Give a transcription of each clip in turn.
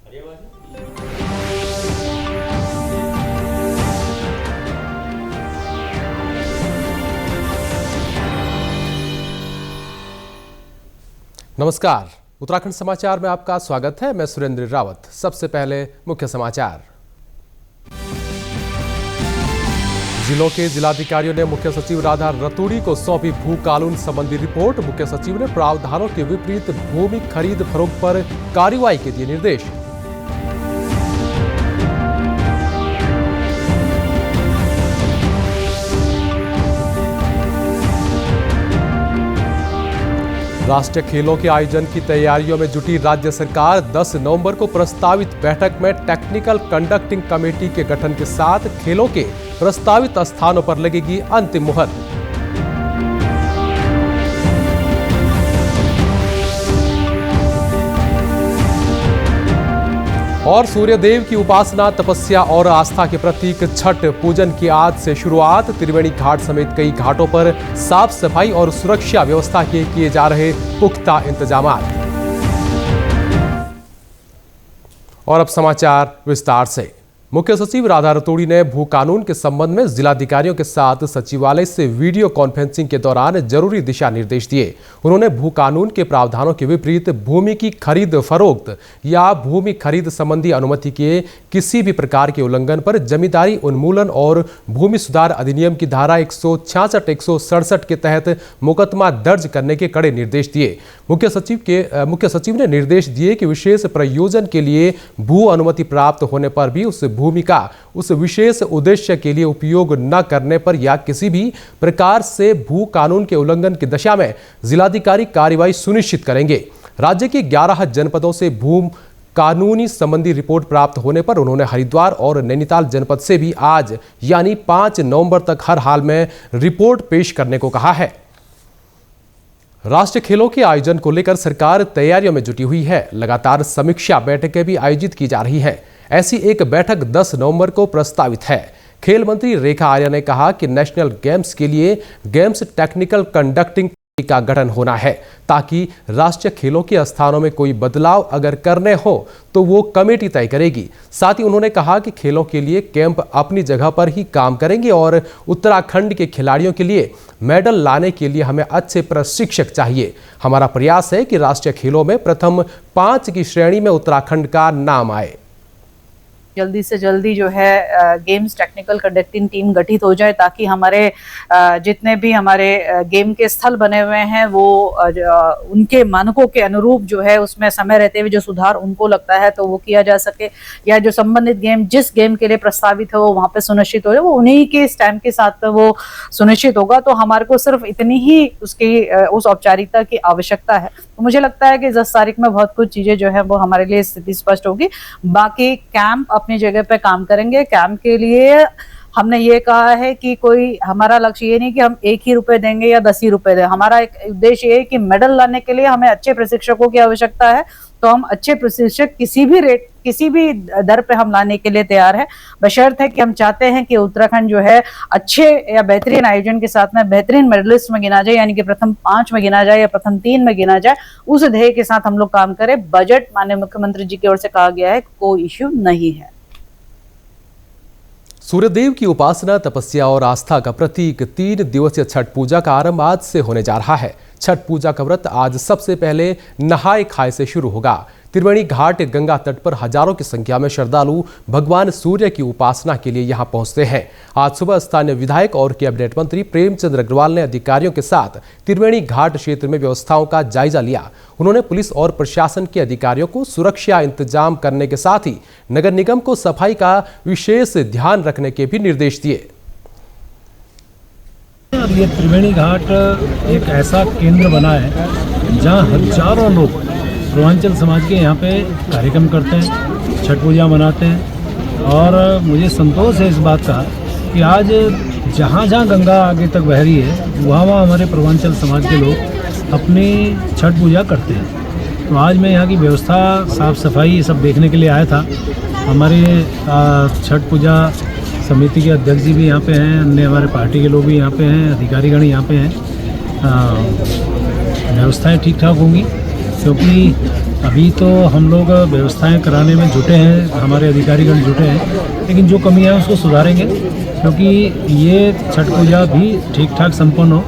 नमस्कार, उत्तराखंड समाचार में आपका स्वागत है। मैं सुरेंद्र रावत। सबसे पहले मुख्य समाचार। जिलों के जिलाधिकारियों ने मुख्य सचिव राधा रतूड़ी को सौंपी भू कानून संबंधी रिपोर्ट। मुख्य सचिव ने प्रावधानों के विपरीत भूमि खरीद फरोख्त पर कार्रवाई के दिए निर्देश। राष्ट्रीय खेलों के आयोजन की तैयारियों में जुटी राज्य सरकार। 10 नवंबर को प्रस्तावित बैठक में टेक्निकल कंडक्टिंग कमेटी के गठन के साथ खेलों के प्रस्तावित स्थानों पर लगेगी अंतिम मुहर। और सूर्यदेव की उपासना, तपस्या और आस्था के प्रतीक छठ पूजन की आज से शुरुआत। त्रिवेणी घाट समेत कई घाटों पर साफ सफाई और सुरक्षा व्यवस्था के किए जा रहे पुख्ता इंतजामात। और अब समाचार विस्तार से। मुख्य सचिव राधा रतूड़ी ने भू कानून के संबंध में जिलाधिकारियों के साथ सचिवालय से वीडियो कॉन्फ्रेंसिंग के दौरान जरूरी दिशा निर्देश दिए। उन्होंने भू कानून के प्रावधानों के विपरीत भूमि की खरीद फरोख्त या भूमि खरीद संबंधी अनुमति के किसी भी प्रकार के उल्लंघन पर जमींदारी उन्मूलन और भूमि सुधार अधिनियम की धारा 166, 167 के तहत मुकदमा दर्ज करने के कड़े निर्देश दिए। मुख्य सचिव ने निर्देश दिए कि विशेष प्रयोजन के लिए भू अनुमति प्राप्त होने पर भी उस भूमि का उस विशेष उद्देश्य के लिए उपयोग न करने पर या किसी भी प्रकार से भू कानून के उल्लंघन की दशा में जिलाधिकारी कार्रवाई सुनिश्चित करेंगे। राज्य के 11 जनपदों से भू कानूनी संबंधी रिपोर्ट प्राप्त होने पर उन्होंने हरिद्वार और नैनीताल जनपद से भी आज यानी 5 नवंबर तक हर हाल में रिपोर्ट पेश करने को कहा है। राष्ट्रीय खेलों के आयोजन को लेकर सरकार तैयारियों में जुटी हुई है। लगातार समीक्षा बैठकें भी आयोजित की जा रही हैं। ऐसी एक बैठक 10 नवंबर को प्रस्तावित है। खेल मंत्री रेखा आर्या ने कहा कि नेशनल गेम्स के लिए गेम्स टेक्निकल कंडक्टिंग का गठन होना है ताकि राष्ट्रीय खेलों के स्थानों में कोई बदलाव अगर करने हो तो वो कमेटी तय करेगी। साथ ही उन्होंने कहा कि खेलों के लिए कैंप अपनी जगह पर ही काम करेंगे और उत्तराखंड के खिलाड़ियों के लिए मेडल लाने के लिए हमें अच्छे प्रशिक्षक चाहिए। हमारा प्रयास है कि राष्ट्रीय खेलों में प्रथम 5 की श्रेणी में उत्तराखंड का नाम आए। जल्दी से जल्दी जो है गेम्स टेक्निकल कंडक्टिंग टीम गठित हो जाए ताकि हमारे जितने भी हमारे गेम के स्थल बने हुए हैं वो उनके मानकों के अनुरूप जो है उसमें समय रहते हुए जो सुधार उनको लगता है तो वो किया जा सके, या जो संबंधित गेम जिस गेम के लिए प्रस्तावित है वो वहाँ पे सुनिश्चित हो जाए, वो उन्हीं के स्टैम्प के साथ वो सुनिश्चित होगा। तो हमारे को सिर्फ इतनी ही उस औपचारिकता की आवश्यकता है। तो मुझे लगता है कि 10 तारीख में बहुत कुछ चीजें जो है वो हमारे लिए स्थिति स्पष्ट होगी। बाकी कैंप अपनी जगह पे काम करेंगे। कैंप के लिए हमने ये कहा है कि कोई हमारा लक्ष्य ये नहीं कि हम 1 ही रुपए देंगे या 10 ही रुपए दें। हमारा एक उद्देश्य ये है कि मेडल लाने के लिए हमें अच्छे प्रशिक्षकों की आवश्यकता है, तो हम अच्छे प्रशिक्षक किसी भी रेट किसी भी दर पे हम लाने के लिए तैयार है, बशर्ते कि हम चाहते हैं कि उत्तराखंड जो है अच्छे या बेहतरीन आयोजन के साथ में बेहतरीन मेडलिस्ट में गिना जाए, यानी कि प्रथम 5 में गिना जाए या प्रथम 3 में गिना जाए। उस ध्येय के साथ हम लोग काम करें। बजट माननीय मुख्यमंत्री जी की ओर से कहा गया है, कोई इश्यू नहीं है। सूर्यदेव की उपासना, तपस्या और आस्था का प्रतीक 3 दिवसीय छठ पूजा का आरंभ आज से होने जा रहा है। छठ पूजा का व्रत आज सबसे पहले नहाय खाए से शुरू होगा। त्रिवेणी घाट गंगा तट पर हजारों की संख्या में श्रद्धालु भगवान सूर्य की उपासना के लिए यहां पहुंचते हैं। आज सुबह स्थानीय विधायक और कैबिनेट मंत्री प्रेमचंद अग्रवाल ने अधिकारियों के साथ त्रिवेणी घाट क्षेत्र में व्यवस्थाओं का जायजा लिया। उन्होंने पुलिस और प्रशासन के अधिकारियों को सुरक्षा इंतजाम करने के साथ ही नगर निगम को सफाई का विशेष ध्यान रखने के भी निर्देश दिए। ये त्रिवेणी घाट एक ऐसा केंद्र बना है जहां हजारों लोग पूर्वांचल समाज के यहाँ पे कार्यक्रम करते हैं, छठ पूजा मनाते हैं। और मुझे संतोष है इस बात का कि आज जहाँ जहाँ गंगा आगे तक बह रही है वहाँ हमारे पूर्वांचल समाज के लोग अपनी छठ पूजा करते हैं। तो आज मैं यहाँ की व्यवस्था, साफ सफाई ये सब देखने के लिए आया था। हमारे छठ पूजा समिति के अध्यक्ष जी भी यहाँ पे हैं, अन्य हमारे पार्टी के लोग भी यहाँ पे हैं, अधिकारीगण यहाँ पे हैं। व्यवस्थाएं ठीक ठाक होंगी क्योंकि अभी तो हम लोग व्यवस्थाएं कराने में जुटे हैं, हमारे अधिकारीगण जुटे हैं, लेकिन जो कमी है उसको सुधारेंगे, क्योंकि ये छठ पूजा भी ठीक ठाक संपन्न हो।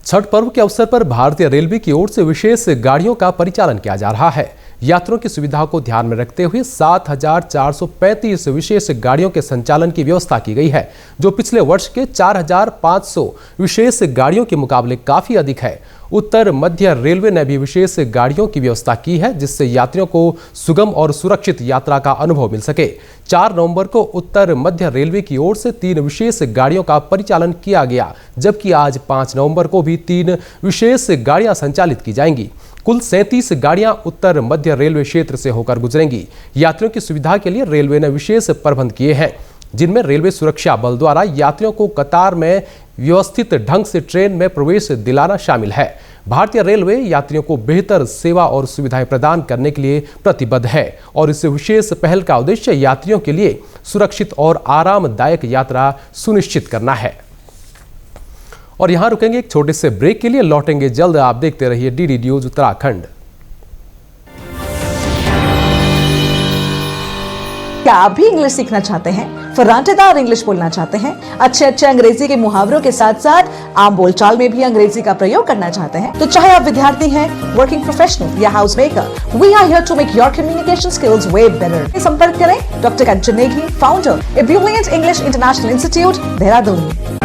छठ पर्व के अवसर पर भारतीय रेलवे की ओर से विशेष गाड़ियों का परिचालन किया जा रहा है। यात्रियों की सुविधा को ध्यान में रखते हुए 7,435 विशेष गाड़ियों के संचालन की व्यवस्था की गई है, जो पिछले वर्ष के 4,500 विशेष गाड़ियों के मुकाबले काफी अधिक है। उत्तर मध्य रेलवे ने भी विशेष गाड़ियों की व्यवस्था की है, जिससे यात्रियों को सुगम और सुरक्षित यात्रा का अनुभव मिल सके। 4 नवंबर को उत्तर मध्य रेलवे की ओर से 3 विशेष गाड़ियों का परिचालन किया गया, जबकि आज 5 नवंबर को भी 3 विशेष गाड़ियां संचालित की जाएंगी। कुल 37 गाड़ियां उत्तर मध्य रेलवे क्षेत्र से होकर गुजरेंगी। यात्रियों की सुविधा के लिए रेलवे ने विशेष प्रबंध किए हैं, जिनमें रेलवे सुरक्षा बल द्वारा यात्रियों को कतार में व्यवस्थित ढंग से ट्रेन में प्रवेश दिलाना शामिल है। भारतीय रेलवे यात्रियों को बेहतर सेवा और सुविधाएं प्रदान करने के लिए प्रतिबद्ध है और इस विशेष पहल का उद्देश्य यात्रियों के लिए सुरक्षित और आरामदायक यात्रा सुनिश्चित करना है। और यहां रुकेंगे एक छोटे से ब्रेक के लिए, लौटेंगे जल्द। आप देखते रहिए डीडी न्यूज उत्तराखंड। क्या आप भी इंग्लिश सीखना चाहते हैं, फर्राटेदार इंग्लिश बोलना चाहते हैं, अच्छे अंग्रेजी के मुहावरों के साथ साथ आम बोलचाल में भी अंग्रेजी का प्रयोग करना चाहते हैं? तो चाहे आप विद्यार्थी हैं, वर्किंग प्रोफेशनल या house maker, we are here to make your communication skills way better. संपर्क करें doctor Kanchan Negi, founder a brilliant English International Institute, Dehradun.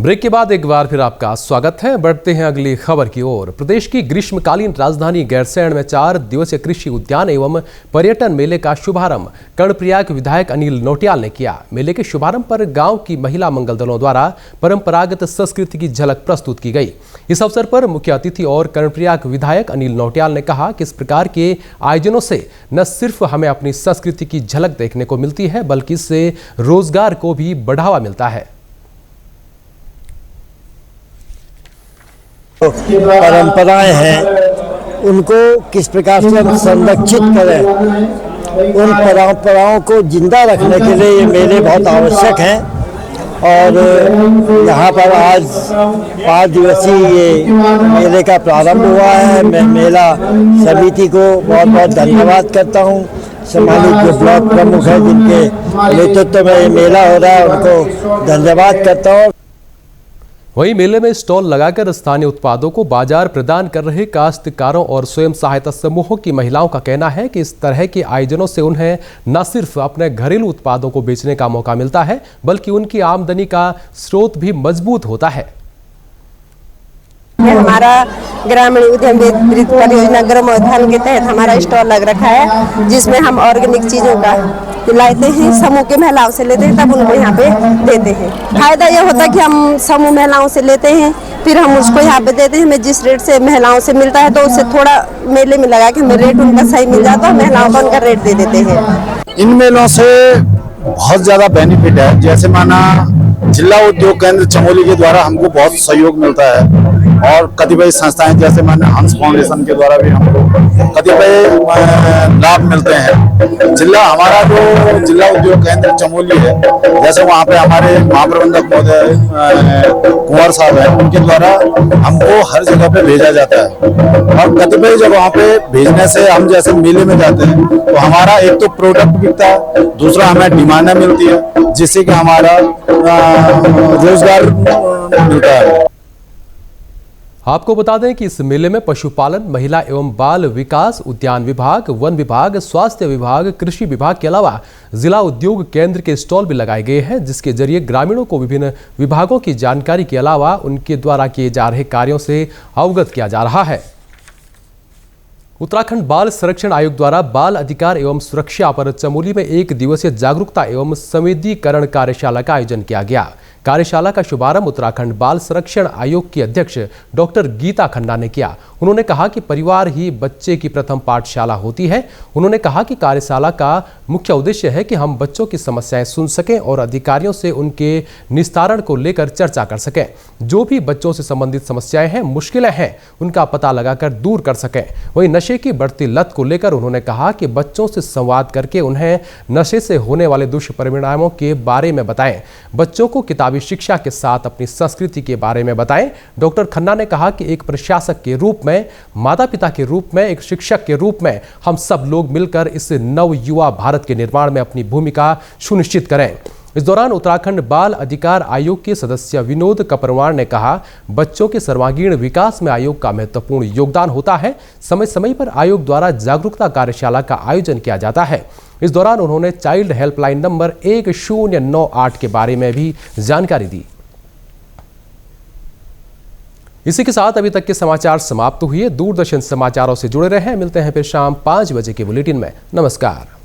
Break के बाद एक बार फिर आपका स्वागत है। बढ़ते हैं अगली खबर की ओर। प्रदेश की ग्रीष्मकालीन राजधानी गैरसैंण में 4 दिवसीय कृषि उद्यान एवं पर्यटन मेले का शुभारंभ कर्णप्रयाग विधायक अनिल नौटियाल ने किया। मेले के शुभारंभ पर गांव की महिला मंगल दलों द्वारा परंपरागत संस्कृति की झलक प्रस्तुत की गई। इस अवसर पर मुख्य अतिथि और कर्णप्रयाग विधायक अनिल नौटियाल ने कहा कि इस प्रकार के आयोजनों से न सिर्फ हमें अपनी संस्कृति की झलक देखने को मिलती है, बल्कि इससे रोजगार को भी बढ़ावा मिलता है। परंपराएं हैं, उनको किस प्रकार से हम संरक्षित करें, उन परंपराओं को जिंदा रखने के लिए ये मेले बहुत आवश्यक हैं। और यहाँ पर आज 5 दिवसीय ये मेले का प्रारंभ हुआ है। मैं मेला समिति को बहुत बहुत धन्यवाद करता हूँ। सम्मानित जो ब्लॉक प्रमुख है, जिनके नेतृत्व में ये मेला हो रहा है, उनको धन्यवाद करता हूँ। वहीं मेले में स्टॉल लगाकर स्थानीय उत्पादों को बाजार प्रदान कर रहे काश्तकारों और स्वयं सहायता समूहों की महिलाओं का कहना है कि इस तरह के आयोजनों से उन्हें न सिर्फ अपने घरेलू उत्पादों को बेचने का मौका मिलता है, बल्कि उनकी आमदनी का स्रोत भी मजबूत होता है। हमारा ग्रामीण उद्यम वित्त परियोजना ग्रामोद्यान के तहत हमारा स्टॉल लग रखा है, जिसमें हम ऑर्गेनिक चीजों का लाते हैं, समूह के महिलाओं से लेते हैं, तब उनको यहाँ पे देते हैं। फायदा ये होता है कि हम समूह महिलाओं से लेते हैं, फिर हम उसको यहाँ पे देते हैं। हमें जिस रेट से महिलाओं से मिलता है, तो उससे थोड़ा मेले में लगा के हमें रेट उनका सही मिल जाता है, महिलाओं को उनका रेट दे देते हैं। इन मेलों से बहुत ज्यादा बेनिफिट है। जैसे माना जिला उद्योग केंद्र चमोली के द्वारा हमको बहुत सहयोग मिलता है, और कतिपय संस्थाएं जैसे माने हंस फाउंडेशन के द्वारा भी हमको कतिपय लाभ मिलते हैं। हमारा जो जिला उद्योग केंद्र चमोली है, जैसे वहाँ पे हमारे महाप्रबंधक महोदय कुंवर साहब हैं, उनके द्वारा हमको हर जगह पे भेजा जाता है। और कतिपय जगहों पे भेजने से हम जैसे मेले में जाते हैं, तो हमारा एक तो प्रोडक्ट बिकता है, दूसरा हमें डिमांड मिलती है, जिससे कि हमारा रोजगार मिलता है। आपको बता दें कि इस मेले में पशुपालन, महिला एवं बाल विकास, उद्यान विभाग, वन विभाग, स्वास्थ्य विभाग, कृषि विभाग के अलावा जिला उद्योग केंद्र के स्टॉल भी लगाए गए हैं, जिसके जरिए ग्रामीणों को विभिन्न विभागों की जानकारी के अलावा उनके द्वारा किए जा रहे कार्यों से अवगत किया जा रहा है। उत्तराखंड बाल संरक्षण आयोग द्वारा बाल अधिकार एवं सुरक्षा पर चमोली में 1 दिवसीय जागरूकता एवं संवेदीकरण कार्यशाला का आयोजन किया गया। कार्यशाला का शुभारंभ उत्तराखंड बाल संरक्षण आयोग की अध्यक्ष डॉक्टर गीता खन्ना ने किया। उन्होंने कहा कि परिवार ही बच्चे की प्रथम पाठशाला होती है। उन्होंने कहा कि कार्यशाला का मुख्य उद्देश्य है कि हम बच्चों की समस्याएं सुन सकें और अधिकारियों से उनके निस्तारण को लेकर चर्चा कर सकें। जो भी बच्चों से संबंधित समस्याएं हैं, मुश्किलें हैं, उनका पता लगाकर दूर कर सकें। वहीं नशे की बढ़ती लत को लेकर उन्होंने कहा कि बच्चों से संवाद करके उन्हें नशे से होने वाले दुष्परिणामों के बारे में बताएं। बच्चों को किताबी किताबी शिक्षा के साथ अपनी संस्कृति के बारे में बताएं। डॉक्टर खन्ना ने कहा कि एक प्रशासक के रूप में, माता पिता के रूप में, एक शिक्षक के रूप में हम सब लोग मिलकर इस नव युवा भारत के निर्माण में अपनी भूमिका सुनिश्चित करें। इस दौरान उत्तराखंड बाल अधिकार आयोग के सदस्य विनोद कपरवार ने कहा, बच्चों के सर्वांगीण विकास में आयोग का महत्वपूर्ण योगदान होता है। समय समय पर आयोग द्वारा जागरूकता कार्यशाला का आयोजन किया जाता है। इस दौरान उन्होंने चाइल्ड हेल्पलाइन नंबर 1098 के बारे में भी जानकारी दी। इसी के साथ अभी तक के समाचार समाप्त हुए। दूरदर्शन समाचारों से जुड़े रहें। मिलते हैं फिर शाम 5 बजे के बुलेटिन में। नमस्कार।